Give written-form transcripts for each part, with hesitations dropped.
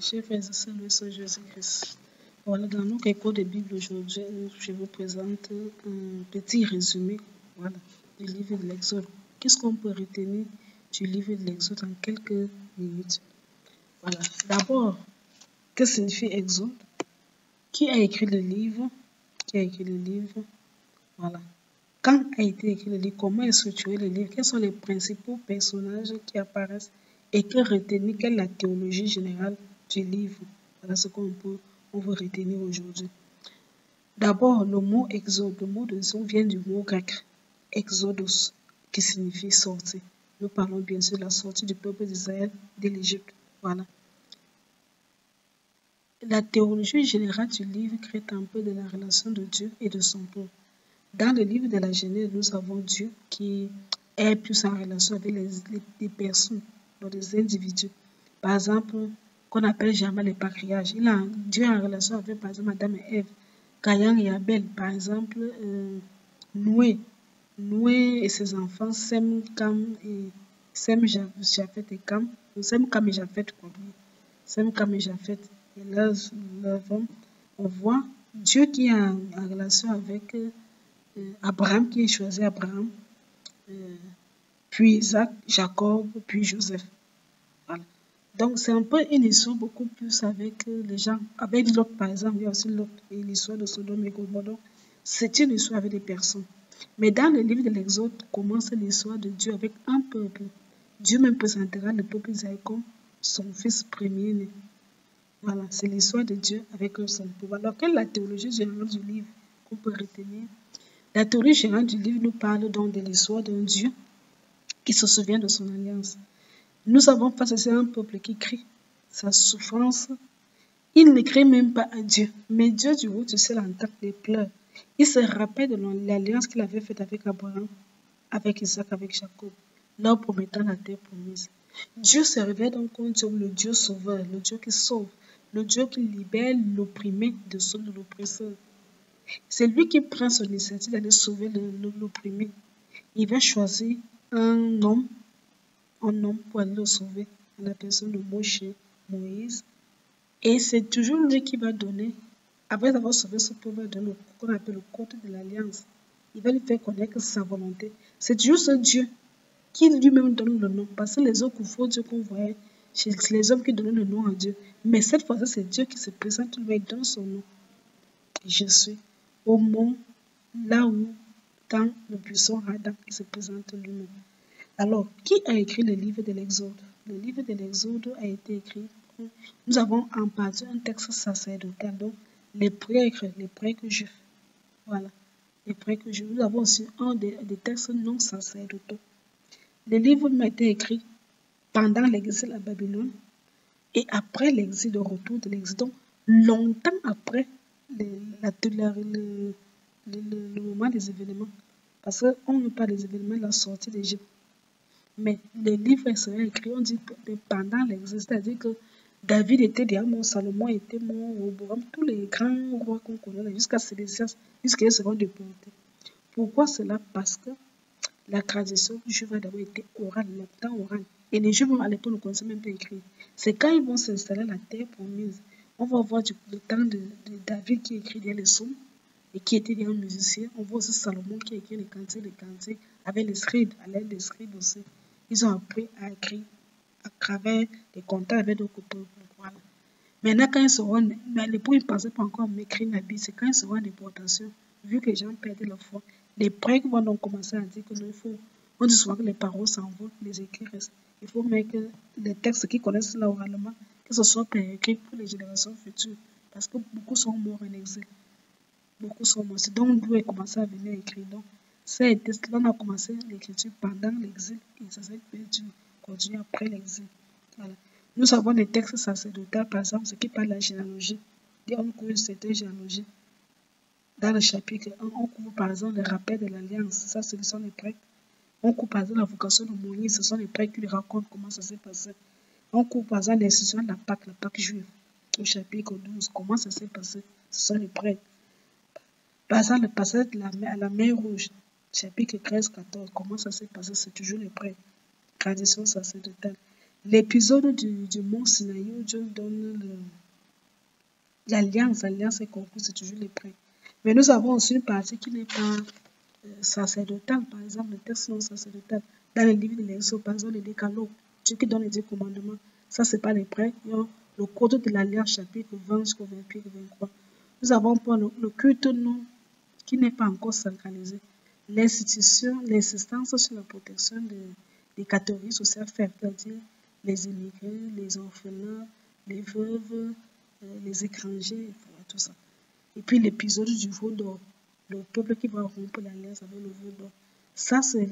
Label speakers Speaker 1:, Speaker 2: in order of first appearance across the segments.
Speaker 1: Chers frères et sœurs, le Seigneur Jésus-Christ. Voilà, dans notre école de Bible aujourd'hui, je vous présente un petit résumé du livre de l'Exode. Qu'est-ce qu'on peut retenir du livre de l'Exode en quelques minutes? Voilà. D'abord, que signifie Exode? Qui a écrit le livre? Qui a écrit le livre? Voilà. Quand a été écrit le livre? Comment est structuré le livre? Quels sont les principaux personnages qui apparaissent? Et que retenir? Quelle est la théologie générale du livre? Voilà ce qu'on veut retenir aujourd'hui. D'abord, le mot exode. Le mot de son vient du mot grec exodus, qui signifie sortie. Nous parlons bien sûr de la sortie du peuple d'Israël de l'Égypte. Voilà. La théologie générale du livre traite un peu de la relation de Dieu et de son peuple. Dans le livre de la Genèse, nous avons Dieu qui est plus en relation avec les personnes, donc les individus. Par exemple, qu'on appelle jamais le patriarche. Dieu est en relation avec, par exemple, Adam et Ève, Caïn et Abel. Par exemple, Noé et ses enfants, Sem, Cam et Japhet et Cam. Sem, Cam et Japhet, quoi. Sem, Cam et Japhet et leurs hommes. On voit Dieu qui est en relation avec Abraham, qui est choisi Abraham, puis Isaac, Jacob, puis Joseph. Voilà. Donc, c'est un peu une histoire beaucoup plus avec les gens. Avec Lot, par exemple, il y a aussi Lot et l'histoire de Sodome et Gomorrhe. C'est une histoire avec des personnes. Mais dans le livre de l'Exode, commence l'histoire de Dieu avec un peuple. Dieu même présentera le peuple d'Israël comme son fils premier-né. Voilà, c'est l'histoire de Dieu avec son peuple. Alors, quelle est la théologie générale du livre qu'on peut retenir? La théologie générale du livre nous parle donc de l'histoire d'un Dieu qui se souvient de son alliance. Nous avons face à un peuple qui crie sa souffrance. Il ne crie même pas à Dieu, mais Dieu du haut du ciel entend les pleurs. Il se rappelle de l'alliance qu'il avait faite avec Abraham, avec Isaac, avec Jacob, leur promettant la terre promise. Dieu se révèle donc comme le Dieu sauveur, le Dieu qui sauve, le Dieu qui libère l'opprimé de l'oppresseur. C'est lui qui prend son initiative d'aller sauver l'opprimé. Il va choisir un homme pour aller le sauver, à la personne de Moïse. Et c'est toujours lui qui va donner, après avoir sauvé ce peuple, va donner ce qu'on appelle le code de l'alliance. Il va lui faire connaître sa volonté. C'est toujours ce Dieu qui lui-même donne le nom. Parce que les autres faux dieux qu'on voyait chez les hommes qui donnaient le nom à Dieu. Mais cette fois-ci, c'est Dieu qui se présente, lui donne son nom. Je suis au mont, là où, dans le puissant Adam qui se présente lui-même. Alors, qui a écrit le livre de l'Exode? Le livre de l'Exode a été écrit. Nous avons en partie un texte sacerdotal, donc les prêtres juifs. Voilà, les prêtres juifs. Nous avons aussi des textes non sacerdotaux. Le livre a été écrit pendant l'exil à Babylone et après l'exil, le retour de l'exil, donc longtemps après le moment des événements. Parce qu'on ne parle des événements de la sortie d'Égypte. Mais le livre sera écrit, on dit pendant l'exil, c'est-à-dire que David était déjà mort, Salomon était mort, Roboam, tous les grands rois qu'on connaît jusqu'à Sédécias, jusqu'à ce seront déportés. Pourquoi cela? Parce que la tradition juive a d'abord été orale, longtemps orale. Et les Juifs à l'époque ne connaissaient même pas écrire. C'est quand ils vont s'installer à la terre promise. On va voir le temps de David qui écrit des leçons et qui était un musicien. On voit aussi Salomon qui écrit les cantiques, avec les scribes, à l'aide des scribes aussi. Ils ont appris à écrire à travers les contacts avec d'autres peuples. Voilà. Maintenant, quand ils seront, mais à l'époque, ils ne pensaient pas encore à écrire la Bible. C'est quand ils seront en déportation, vu que les gens perdaient leur foi. Les prêtres vont donc commencer à dire que non, on dit souvent que les paroles s'envolent, les écrits restent. Il faut mettre que les textes qu'ils connaissent là oralement, que ce soit écrit pour les générations futures. Parce que beaucoup sont morts en exil. Beaucoup sont morts. Donc, on doit commencer à venir écrire. Donc, ces textes-là, on a commencé l'écriture pendant l'exil et ça s'est continué après l'exil. Voilà. Nous avons des textes sacerdotaux, par exemple, ce qui parle de la généalogie. On couvre certaines généalogies. Dans le chapitre 1, on couvre par exemple le rappel de l'alliance. Ça, ce sont les prêtres. On couvre par exemple la vocation de Moïse. Ce sont les prêtres qui lui racontent comment ça s'est passé. On couvre par exemple l'institution de la Pâque juive. Au chapitre 12, comment ça s'est passé. Ce sont les prêtres. Par exemple, le passage à la mer Rouge, chapitre 13-14, comment ça s'est passé. C'est toujours les prêtres. Tradition sacerdotale. l'épisode du mont Sinaï où Dieu donne l'alliance et concours, c'est toujours les prêts. Mais nous avons aussi une partie qui n'est pas sacerdotale, par exemple, le texte non sacerdotal. Dans le livre de l'Exode, par exemple, le décalogue, Dieu qui donne les 10 commandements, ça, c'est pas les prêts. Le code de l'alliance, chapitre 20 jusqu'au 28 et 23. Nous avons pour le culte non, qui n'est pas encore sacralisé. L'insistance sur la protection des catégories sociales faibles, c'est-à-dire les immigrés, les orphelins, les veuves, les étrangers, tout ça. Et puis l'épisode du veau d'or, le peuple qui va rompre l'alliance avec le veau d'or. Ça, c'est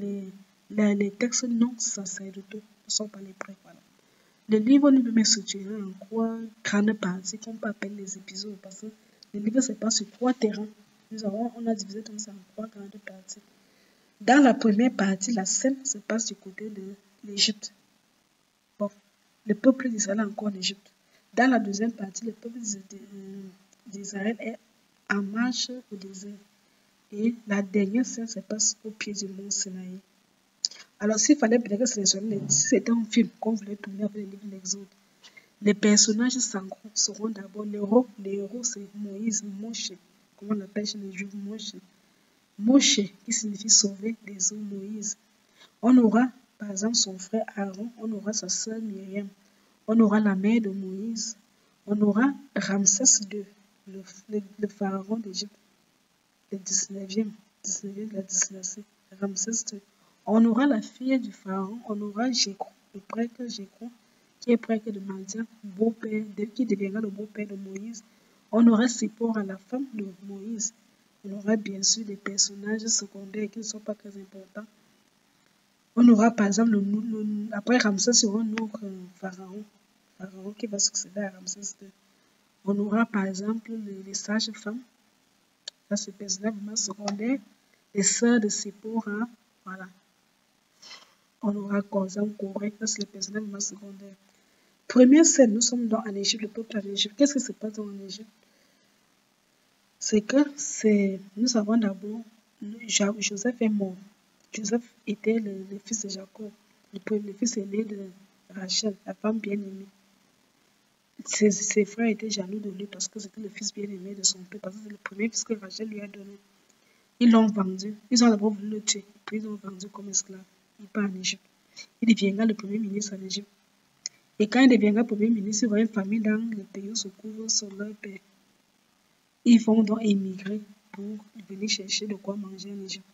Speaker 1: les textes non sacerdotaux, ne sont pas les prêts. Voilà. Le livre ne peut structuré en trois grandes parties qu'on peut appeler les épisodes, parce que le livre se passe sur 3 terrains. On a divisé comme ça en 3 grandes parties. Dans la première partie, la scène se passe du côté de l'Égypte. Bon, le peuple d'Israël est encore en Égypte. Dans la deuxième partie, le peuple d'Israël est en marche au désert. Et la dernière scène se passe au pied du mont Sinaï. Alors, s'il fallait peut-être sélectionner, si c'était un film qu'on voulait tourner avec le livre de l'Exode, les personnages seront d'abord les héros, c'est Moïse, Moshe, comme on l'appelle chez les Juifs, Moshe. Moshe, qui signifie sauver les eaux, Moïse. On aura, par exemple, son frère Aaron, on aura sa sœur Myriam, on aura la mère de Moïse, on aura Ramsès II, le pharaon d'Égypte, le 19e de la dynastie, Ramsès II. On aura la fille du pharaon, on aura Jécro, le prêtre Jécro, qui est prêtre de Madian, qui deviendra le beau-père de Moïse. On aura Sipora, la femme de Moïse. On aura bien sûr des personnages secondaires qui ne sont pas très importants. On aura par exemple, après Ramsès, il y aura un autre pharaon qui va succéder à Ramsès II. On aura par exemple les sages-femmes, ça c'est personnage vraiment secondaire, les sœurs de Sipora, voilà. On aura Kozam Koré, ça c'est le personnage vraiment secondaire. Première scène, nous sommes en Égypte, le peuple en Égypte. Qu'est-ce qui se passe en Égypte? C'est que nous avons d'abord, Joseph est mort. Joseph était le fils de Jacob, le fils aîné de Rachel, la femme bien-aimée. Ses frères étaient jaloux de lui parce que c'était le fils bien-aimé de son père, parce que c'est le premier fils que Rachel lui a donné. Ils l'ont vendu. Ils ont d'abord voulu le tuer, puis ils l'ont vendu comme esclave. Il part en Égypte. Il deviendra le premier ministre en Égypte. Et quand il deviendra premier ministre, il va y avoir une famille dans le pays où se couvre sur leur père. Ils vont donc émigrer pour venir chercher de quoi manger en Égypte.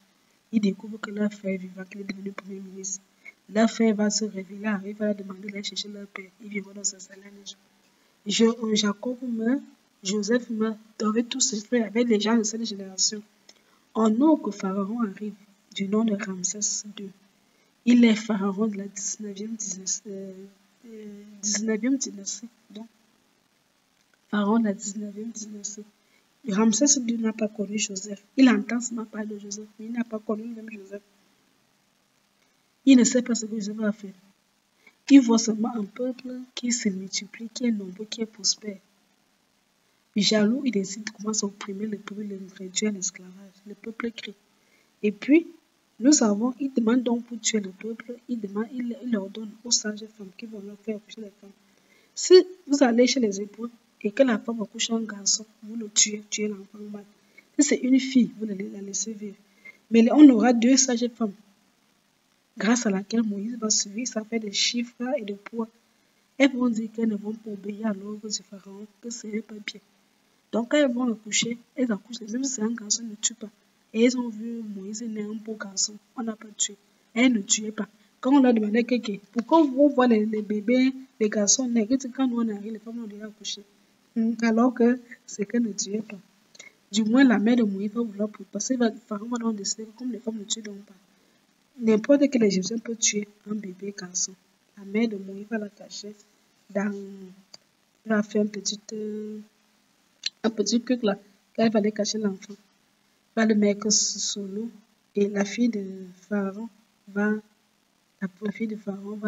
Speaker 1: Ils découvrent que leur frère vivant, qu'il est devenu premier ministre. Leur frère va se révéler, arrive, va demander d'aller chercher leur père. Ils vivront dans ce salaire en Égypte. Jacob meurt, Joseph meurt, avec tous ses frères, avec les gens de cette génération. Un autre pharaon arrive, du nom de Ramsès II. Il est pharaon de la 19e dynastie. Donc, pharaon de la 19e dynastie. Ramsès II n'a pas connu Joseph. Il entend seulement parler de Joseph, mais il n'a pas connu même Joseph. Il ne sait pas ce que Joseph a fait. Il voit seulement un peuple qui se multiplie, qui est nombreux, qui est prospère. Jaloux, il décide de commencer à opprimer le peuple, le réduire à l'esclavage. Le peuple crie. Et puis, il demande donc pour tuer le peuple, il ordonne aux sages femmes qui vont leur faire accoucher les femmes. Si vous allez chez les Hébreux et que la femme accouche un garçon, vous le tuez l'enfant mal. Si c'est une fille, vous la laissez vivre. Mais on aura 2 sages femmes, grâce à laquelle Moïse va suivre, ça fait des chiffres et de poids. Elles vont dire qu'elles ne vont pas obéir à l'ordre du pharaon, que ce n'est pas bien. Donc, quand elles vont accoucher, elles accouchent, même si c'est un garçon, ne tue pas. Et elles ont vu Moïse naître un beau garçon, on n'a pas tué. Elles ne tuaient pas. Quand on leur demandait pourquoi vous voyez les bébés, les garçons naître, quand nous on arrive, les femmes ont déjà accouché. Alors que c'est qu'elles ne tuaient pas. Du moins, la mère de Moïse va vouloir, parce que le pharaon va donc décider que comme les femmes ne tuent donc pas. N'importe quel Égyptien peut tuer un bébé garçon. La mère de Moïse va la cacher dans. Elle va faire un petit truc là. Elle va aller cacher l'enfant. Va le mettre sous l'eau. Et la fille de Pharaon va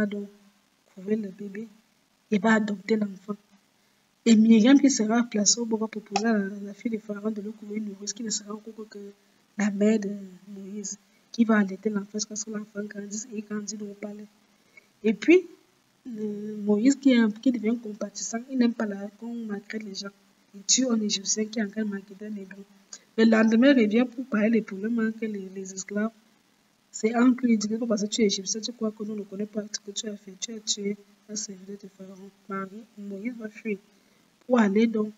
Speaker 1: donc couvrir le bébé et va adopter l'enfant. Et Myriam qui sera placée au bord va proposer à la fille de Pharaon de le couvrir une nourrice qui ne sera encore que la mère de Moïse, qui va allaiter l'enfant jusqu'à ce que l'enfant grandisse et grandit dans le palais. Et puis, Moïse qui devient compatissant, il n'aime pas qu'on maltraite les gens. Il tue un Égyptien qui est en train de maltraiter un Hébreu. Le lendemain, il revient pour parler des problèmes que les esclaves. C'est entre lui, il dit que parce que tu es Égyptien, tu crois que nous ne connaissons pas ce que tu as fait. Tu as tué un serviteur de Pharaon. Moïse va fuir pour aller donc.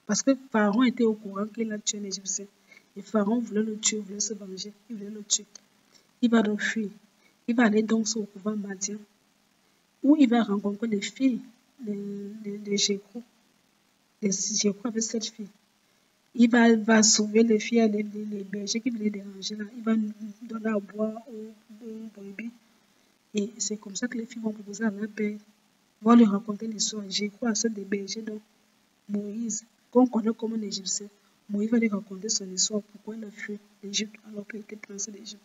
Speaker 1: Parce que Pharaon était au courant qu'il a tué un Égyptien. Et Pharaon voulait le tuer, voulait se venger, il voulait le tuer. Il va donc fuir. Il va aller donc sur le couvent Madian, où il va rencontrer les filles de Jécro. Jécro avait 7 filles. Il va sauver les filles, les bergers qui venaient déranger là. Il va donner à boire aux brebis. Et c'est comme ça que les filles vont proposer à leur père, vont lui raconter l'histoire. Jécro a celle des bergers, donc Moïse, qu'on connaît comme un Égyptien. Moïse va lui raconter son histoire, pourquoi il a fui l'Égypte alors qu'il était prince d'Égypte.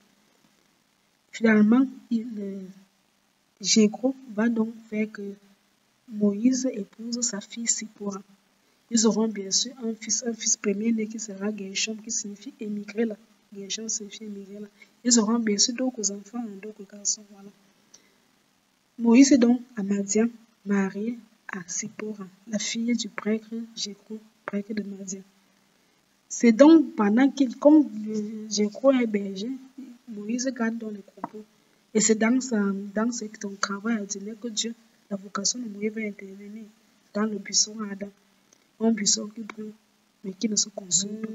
Speaker 1: Finalement, Jécro va donc faire que Moïse épouse sa fille Sipora. Ils auront bien sûr un fils premier-né qui sera Gershom, qui signifie émigré là. Gershom signifie émigré là. Ils auront bien sûr d'autres enfants, d'autres garçons, voilà. Moïse est donc à Madian, marié à Sipora, la fille du prêtre Jécro, prêtre de Madian. C'est donc pendant comme Jécro est berger, Moïse garde dans les troupeaux. Et c'est dans son travail ordinaire que Dieu, la vocation de Moïse va intervenir dans le buisson ardent. Un buisson qui brûle, mais qui ne se consume pas.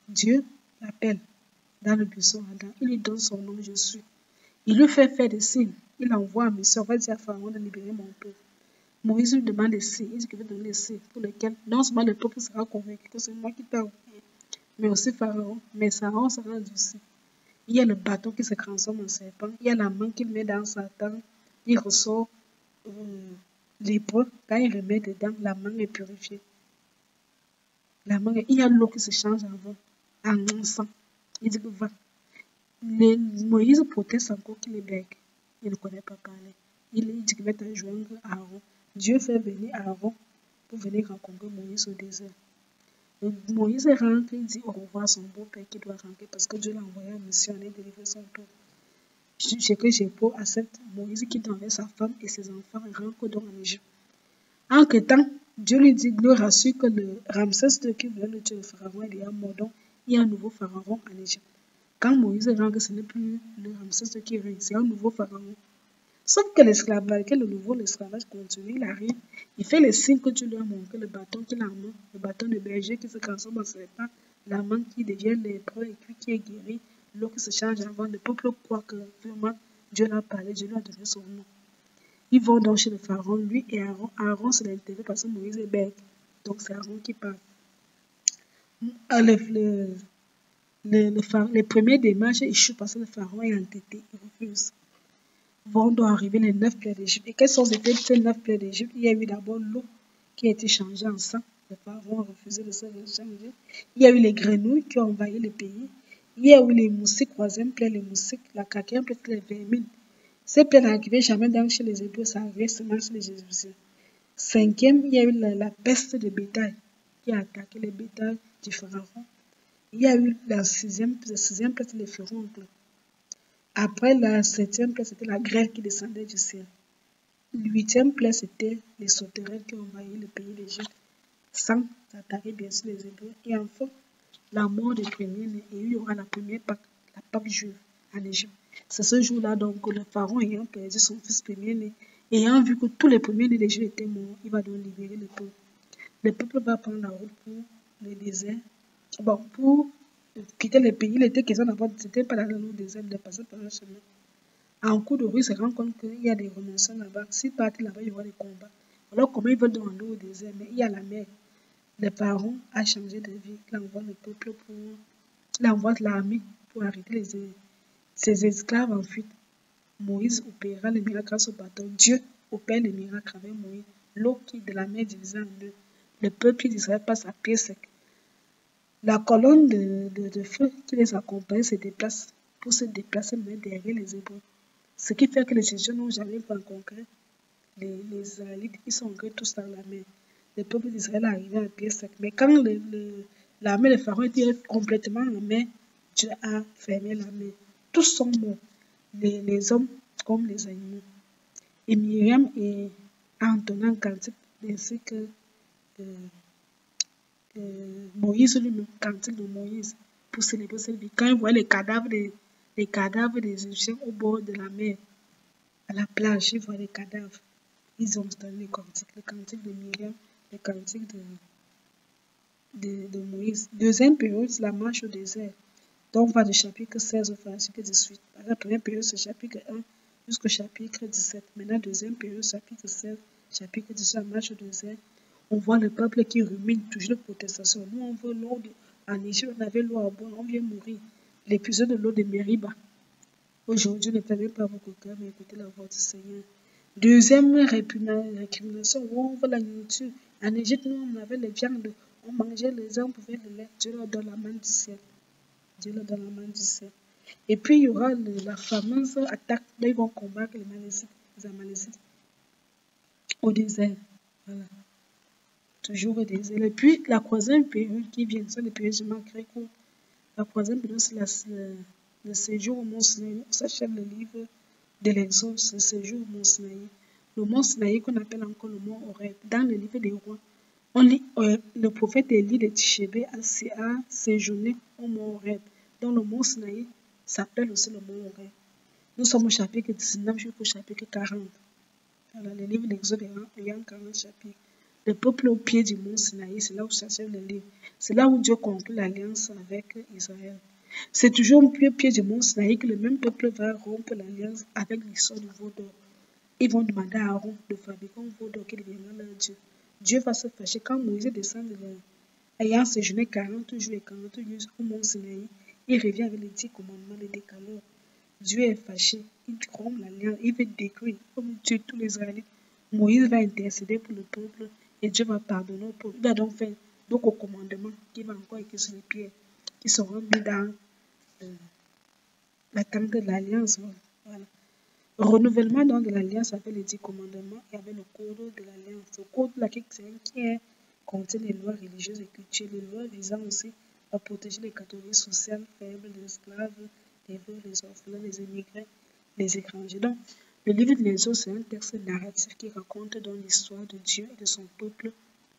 Speaker 1: Dieu l'appelle dans le buisson ardent. Il lui donne son nom, je suis. Il lui fait faire des signes. Il envoie un mission, va dire à Pharaon de libérer mon peuple. Moïse lui demande des signes. Il dit qu'il veut donner des signes pour lesquels non seulement le peuple sera convaincu que c'est moi qui t'ai envoyé, mais aussi Pharaon. Mais Pharaon sera endurci. Il y a le bâton qui se transforme en serpent. Il y a la main qu'il met dans Satan. Il ressort l'épreuve. Quand il remet dedans, la main est purifiée. Il y a l'eau qui se change en sang. Il dit que va. Moïse proteste encore qu'il est bête. Il ne connaît pas parler. Il dit qu'il va te joindre à Aaron. Dieu fait venir Aaron pour venir rencontrer Moïse au désert. Moïse rentre, il dit au revoir à son beau-père qui doit rentrer parce que Dieu l'a envoyé en mission et délivrer son peuple. Ce que Jépo accepte, Moïse quitte avec sa femme et ses enfants et rentre donc en Égypte. Entre-temps, Dieu lui rassure que le Ramsès II qui voulait le tuer le pharaon est déjà mort, donc il y a un nouveau pharaon en Égypte. Quand Moïse rentre, ce n'est plus le Ramsès II qui règne, c'est un nouveau pharaon. Sauf que l'esclavage, l'esclavage continue, il arrive, il fait les signes que Dieu lui a montré, le bâton qu'il a en main, le bâton de berger qui se transforme en serpent, la main qui devient lépreux et puis qui est guérie, l'eau qui se change avant, le peuple croit que vraiment Dieu l'a parlé, Dieu lui a donné son nom. Ils vont donc chez le pharaon, lui et Aaron. Aaron se l'intéresse parce que Moïse est bête, donc c'est Aaron qui parle. Les premiers démarches échouent parce que le pharaon est entêté, il refuse. Vont donc arriver les 9 plaies d'Égypte. Et quelles sont ces 9 plaies d'Égypte? Il y a eu d'abord l'eau qui a été changée en sang. Le pharaon a refusé de se changer. Il y a eu les grenouilles qui ont envahi le pays. Il y a eu les moustiques, troisième plaie, les moustiques. La quatrième plaie, les vermines. Ces plaies n'arrivaient jamais chez les Hébreux, ça arrivait seulement chez les Égyptiens. Cinquième, il y a eu la peste de bétail qui a attaqué les bétails du pharaon. Il y a eu la sixième plaie, c'était les furoncles. Après la septième plaie, c'était la grêle qui descendait du ciel. L'huitième plaie, c'était les sauterelles qui ont envahi le pays d'Égypte, sans attaquer bien sûr les Hébreux. Et enfin, la mort des premiers-nés. Et il y aura la première Pâque, la Pâque juive en Égypte. C'est ce jour-là donc que le pharaon ayant perdu son fils premier-né, ayant vu que tous les premiers-nés d'Égypte étaient morts, il va donc libérer le peuple. Le peuple va prendre la route pour le désert. Bon, pour quitter le pays, il était question d'avoir, c'était pas dans le désert, de passer par un chemin. En cours de rue, il se rend compte qu'il y a des renonceurs là-bas. S'ils partent là-bas, il y aura des combats. Alors, comment ils veulent demander au désert? Mais il y a la mer. Le pharaon a changé de vie. Il envoie le peuple il envoie l'armée pour arrêter ses esclaves en fuite. Moïse opéra le miracle grâce au bâton. Dieu opère le miracle avec Moïse. L'eau qui de la mer divisée en deux. Le peuple d'Israël passe à pied sec. La colonne de feu qui les accompagne se déplace pour se déplacer derrière les Hébreux. Ce qui fait que les Égyptiens n'ont jamais rencontré les Israélites. Ils sont entrés tous dans la mer. Le peuple d'Israël est arrivé à pied sec. Mais quand l'armée de Pharaon était complètement en mer, Dieu a fermé la mer. Tous sont morts, les hommes comme les animaux. Et Myriam a entonné un cantique ainsi que Moïse lui-même, cantique de Moïse, pour célébrer cette vie. Quand il voit les cadavres des Égyptiens au bord de la mer, à la plage, ils voient les cadavres. Ils ont entendu le cantique de Myriam, le cantique de Moïse. Deuxième période, c'est la marche au désert. Donc, on va du chapitre 16 au chapitre 18. La première période, c'est chapitre 1 jusqu'au chapitre 17. Maintenant, deuxième période, chapitre 16, chapitre 18, la marche au désert. On voit le peuple qui rumine toujours de protestation. Nous, on veut l'eau. En Égypte, on avait l'eau à boire, on vient mourir. L'épisode de l'eau de Mériba. Aujourd'hui, ne fermez pas vos cœurs, mais écoutez la voix du Seigneur. Deuxième récrimination, on veut la nourriture. En Égypte, nous, on avait les viandes. On mangeait les hommes, on pouvait le lait. Dieu leur donne la main du ciel. Dieu leur donne la main du ciel. Et puis, il y aura la fameuse attaque. Là, ils vont combattre les Amalécites au désert. Voilà. Toujours au désert. Et puis, la troisième période qui vient, c'est les périodes de manquerai court. La troisième période, c'est le séjour au Mont Sinaï. On s'achève le livre de l'Exode, c'est le séjour au Mont Sinaï. Le Mont Sinaï qu'on appelle encore le Mont Horeb. Dans le livre des rois, on lit, le prophète Élie de Tishébé a séjourné au Mont Horeb. Donc le Mont Sinaï s'appelle aussi le Mont Horeb. Nous sommes au chapitre 19 jusqu'au chapitre 40. Voilà, le livre de l'Exode ayant 40 chapitres. Le peuple au pied du Mont Sinaï, c'est là où s'achève le livre. C'est là où Dieu conclut l'alliance avec Israël. C'est toujours au pied du Mont Sinaï que le même peuple va rompre l'alliance avec l'histoire du veau d'or. Ils vont demander à Aaron de fabriquer un veau d'or qui deviendra leur Dieu. Dieu va se fâcher quand Moïse descend ayant séjourné 40 jours et 40 nuits au Mont Sinaï. Il revient avec les 10 commandements, les décalogues. Dieu est fâché, il rompt l'alliance, il veut détruire, il veut tuer tous les Israélites. Moïse va intercéder pour le peuple et Dieu va pardonner au peuple. Il va donc faire d'autres commandements qui vont encore écrire sur les pierres, qui seront mis dans la tente de l'alliance. Voilà. Le renouvellement donc, de l'alliance avec les 10 commandements et avec le code de l'alliance. Le code de la qui contient les lois religieuses et culturelles, les lois visant aussi à protéger les catégories sociales faibles, les esclaves, les veuves, les orphelins, les immigrés, les étrangers. Donc, le livre de l'Exode, c'est un texte narratif qui raconte donc l'histoire de Dieu et de son peuple,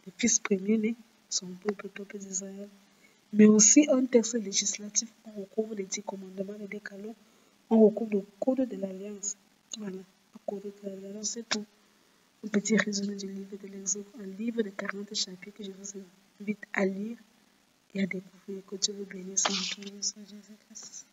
Speaker 1: le fils premier-né, son peuple, le peuple d'Israël. Mais aussi un texte législatif, on recouvre les 10 commandements, les décalogues, on recouvre le code de l'alliance. Voilà, le code de l'alliance, c'est tout. Un petit résumé du livre de l'Exode, un livre de 40 chapitres que je vous invite à lire et à découvrir. Que Dieu vous bénisse en tout nom, Jésus-Christ.